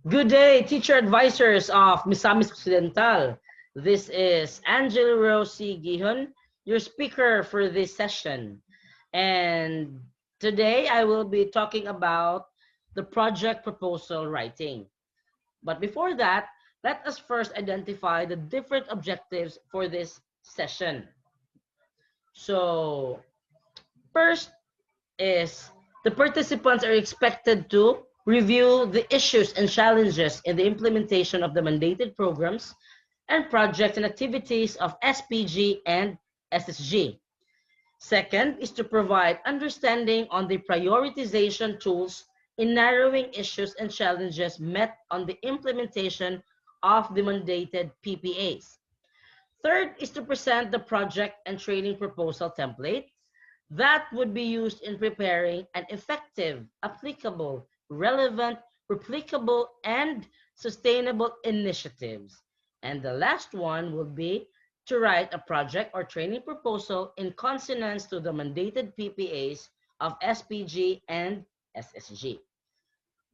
Good day, teacher advisors of Misamis Occidental. This is Angela Rosie Gihon, your speaker for this session. And today I will be talking about the project proposal writing. But before that, let us first identify the different objectives for this session. So, first is the participants are expected to review the issues and challenges in the implementation of the mandated programs and projects and activities of SPG and SSG. Second is to provide understanding on the prioritization tools in narrowing issues and challenges met on the implementation of the mandated PPAs. Third is to present the project and training proposal template that would be used in preparing an effective, applicable, relevant, replicable, and sustainable initiatives. And the last one would be to write a project or training proposal in consonance to the mandated PPAs of SPG and SSG.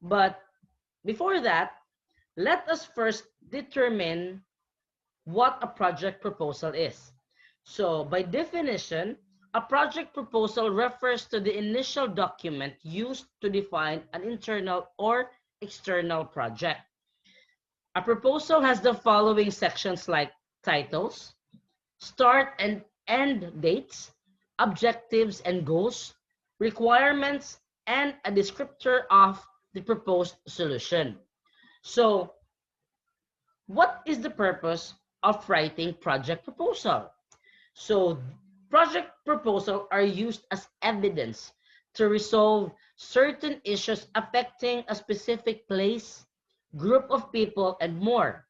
But before that, let us first determine what a project proposal is. So by definition, a project proposal refers to the initial document used to define an internal or external project. A proposal has the following sections like titles, start and end dates, objectives and goals, requirements, and a descriptor of the proposed solution. So, what is the purpose of writing project proposal? So project proposals are used as evidence to resolve certain issues affecting a specific place, group of people, and more.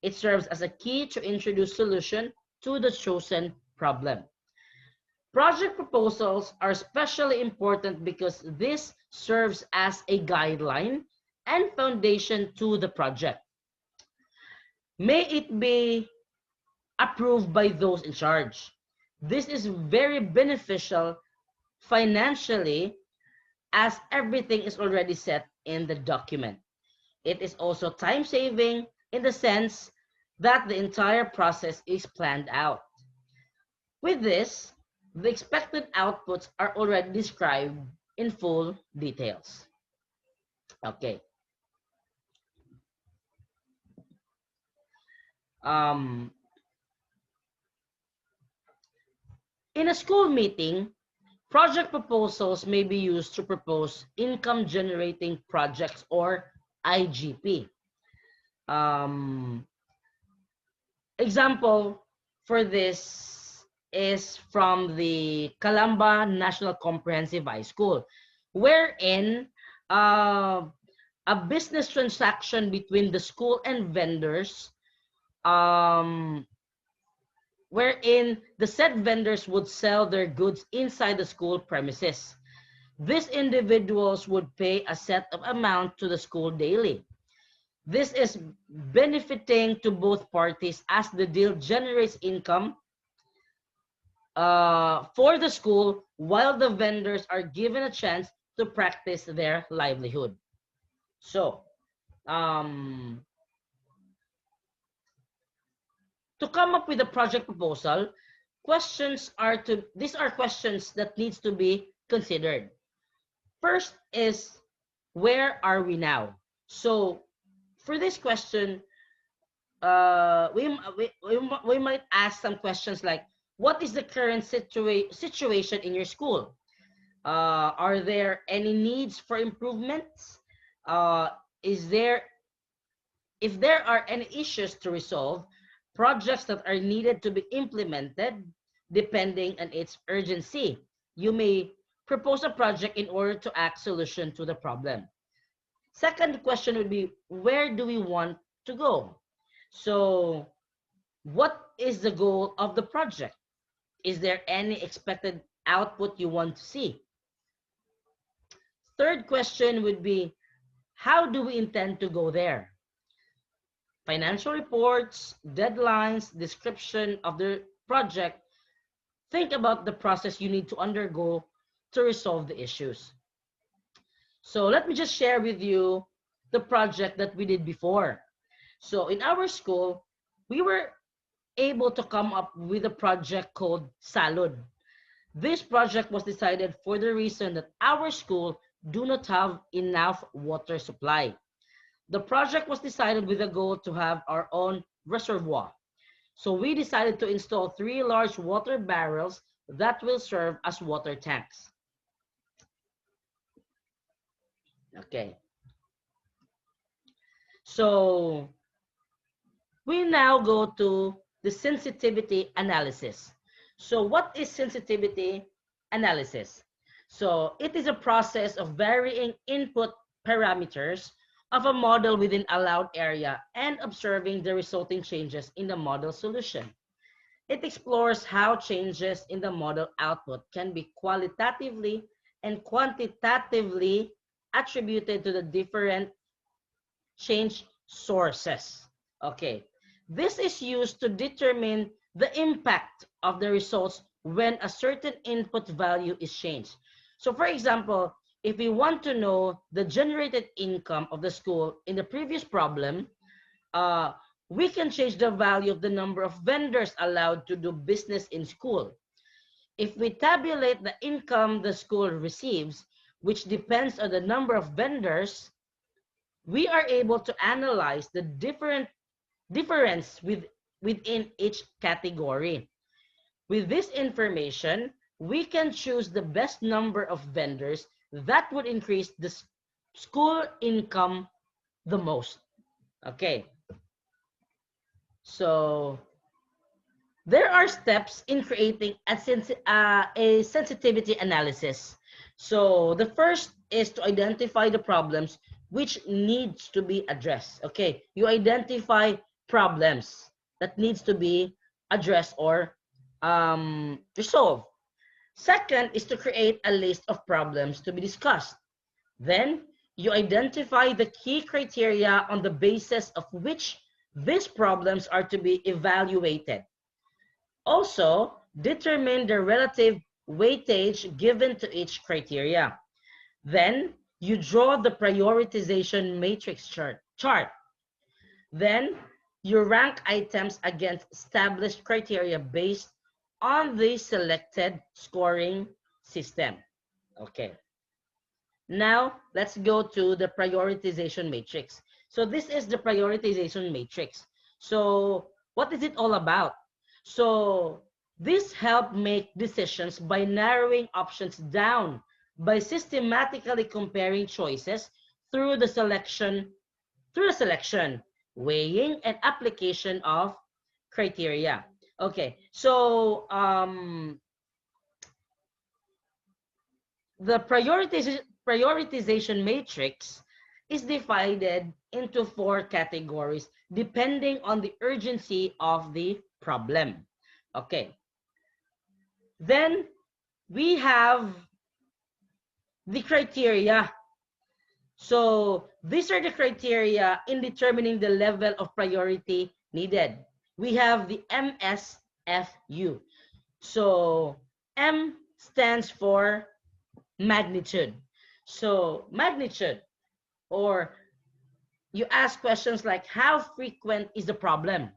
It serves as a key to introduce solution to the chosen problem. Project proposals are especially important because this serves as a guideline and foundation to the project. May it be approved by those in charge. This is very beneficial financially as everything is already set in the document. It is also time saving in the sense that the entire process is planned out. With this, the expected outputs are already described in full details. Okay. In a school meeting, project proposals may be used to propose income generating projects or IGP. Example for this is from the Calamba National Comprehensive High School, wherein a business transaction between the school and vendors, wherein the said vendors would sell their goods inside the school premises. These individuals would pay a set of amount to the school daily. This is benefiting to both parties as the deal generates income for the school while the vendors are given a chance to practice their livelihood. So, to come up with a project proposal, these are questions that needs to be considered. First is, where are we now? So for this question, we might ask some questions like, what is the current situation in your school? Are there any needs for improvements? If there are any issues to resolve, projects that are needed to be implemented depending on its urgency, you may propose a project in order to act solution to the problem. Second question would be, where do we want to go? So what is the goal of the project? Is there any expected output you want to see? Third question would be, how do we intend to go there? Financial reports, deadlines, description of the project. Think about the process you need to undergo to resolve the issues. So let me just share with you the project that we did before. So in our school, we were able to come up with a project called Salud. This project was decided for the reason that our school do not have enough water supply. The project was decided with a goal to have our own reservoir. So we decided to install 3 large water barrels that will serve as water tanks. Okay. So we now go to the sensitivity analysis. So what is sensitivity analysis? So it is a process of varying input parameters of a model within allowed area and observing the resulting changes in the model solution. It explores how changes in the model output can be qualitatively and quantitatively attributed to the different change sources. Okay, this is used to determine the impact of the results when a certain input value is changed. So for example, if we want to know the generated income of the school in the previous problem, we can change the value of the number of vendors allowed to do business in school. If we tabulate the income the school receives, which depends on the number of vendors, we are able to analyze the difference within each category. With this information, we can choose the best number of vendors that would increase the school income the most. Okay. So there are steps in creating a sensitivity analysis. So the first is to identify the problems which needs to be addressed. Okay, you identify problems that needs to be addressed or resolved. Second is to create a list of problems to be discussed. Then you identify the key criteria on the basis of which these problems are to be evaluated. Also, determine the relative weightage given to each criteria. Then you draw the prioritization matrix chart. Then you rank items against established criteria based on the selected scoring system. Okay. Now let's go to the prioritization matrix. So this is the prioritization matrix. So what is it all about? So this helps make decisions by narrowing options down by systematically comparing choices through the selection, weighing, and application of criteria. Okay, so the prioritization matrix is divided into 4 categories depending on the urgency of the problem. Okay. Then we have the criteria. So these are the criteria in determining the level of priority needed. We have the MSFU. So M stands for magnitude. So magnitude, or you ask questions like how frequent is the problem,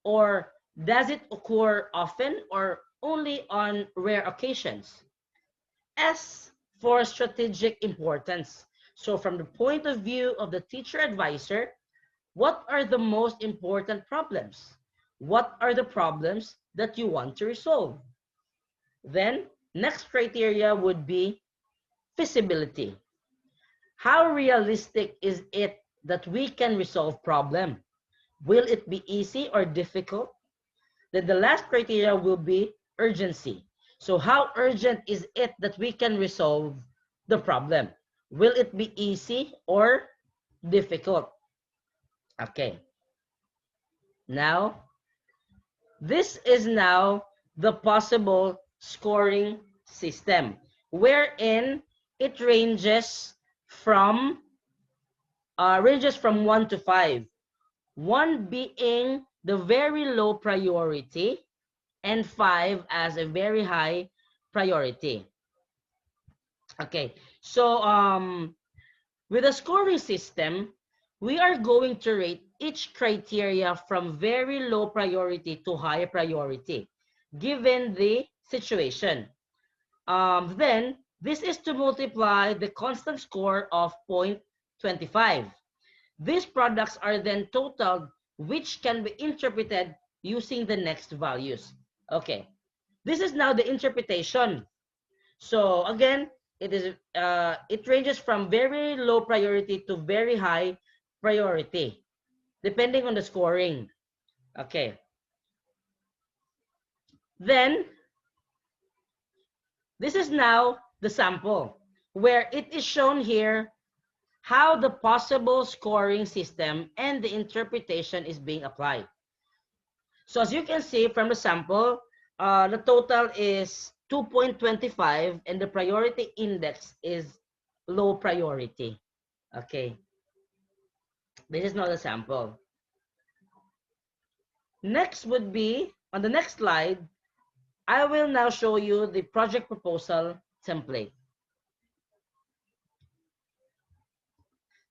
or does it occur often or only on rare occasions? S for strategic importance. So from the point of view of the teacher advisor, what are the most important problems? What are the problems that you want to resolve? Then next criteria would be feasibility. How realistic is it that we can resolve problem? Will it be easy or difficult? Then the last criteria will be urgency. So how urgent is it that we can resolve the problem? Will it be easy or difficult? Okay. Now, this is now the possible scoring system, wherein it ranges from 1 to 5. 1 being the very low priority and 5 as a very high priority. Okay, so with a scoring system, we are going to rate each criteria from very low priority to high priority, given the situation. Then, this is to multiply the constant score of 0.25. These products are then totaled, which can be interpreted using the next values. Okay, this is now the interpretation. So again, it ranges from very low priority to very high priority, depending on the scoring. Okay. Then, this is now the sample, where it is shown here how the possible scoring system and the interpretation is being applied. So as you can see from the sample, the total is 2.25 and the priority index is low priority. Okay. This is not a sample. Next would be, on the next slide, I will now show you the project proposal template.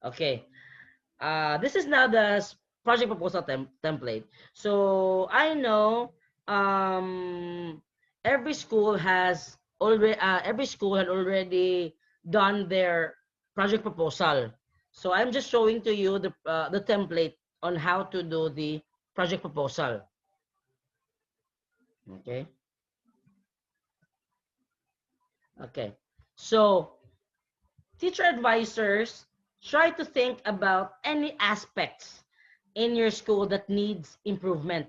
Okay. This is now the project proposal template. So I know every school has already done their project proposal. So I'm just showing to you the template on how to do the project proposal. Okay. Okay. So teacher advisors, try to think about any aspects in your school that needs improvement,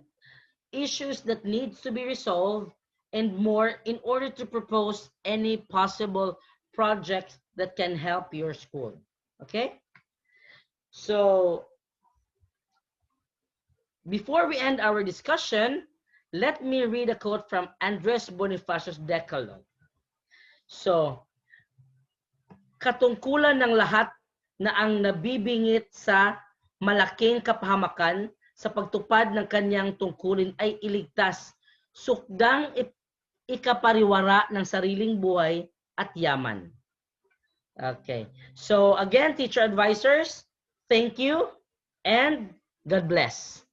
issues that needs to be resolved, and more in order to propose any possible projects that can help your school. Okay? So before we end our discussion, let me read a quote from Andres Bonifacio's Decalogue. So, katungkulan ng lahat na ang nabibingit sa malaking kapahamakan sa pagtupad ng kanyang tungkulin ay iligtas, sukdang ikapariwara ng sariling buhay at yaman. Okay. So again, teacher advisors, thank you and God bless.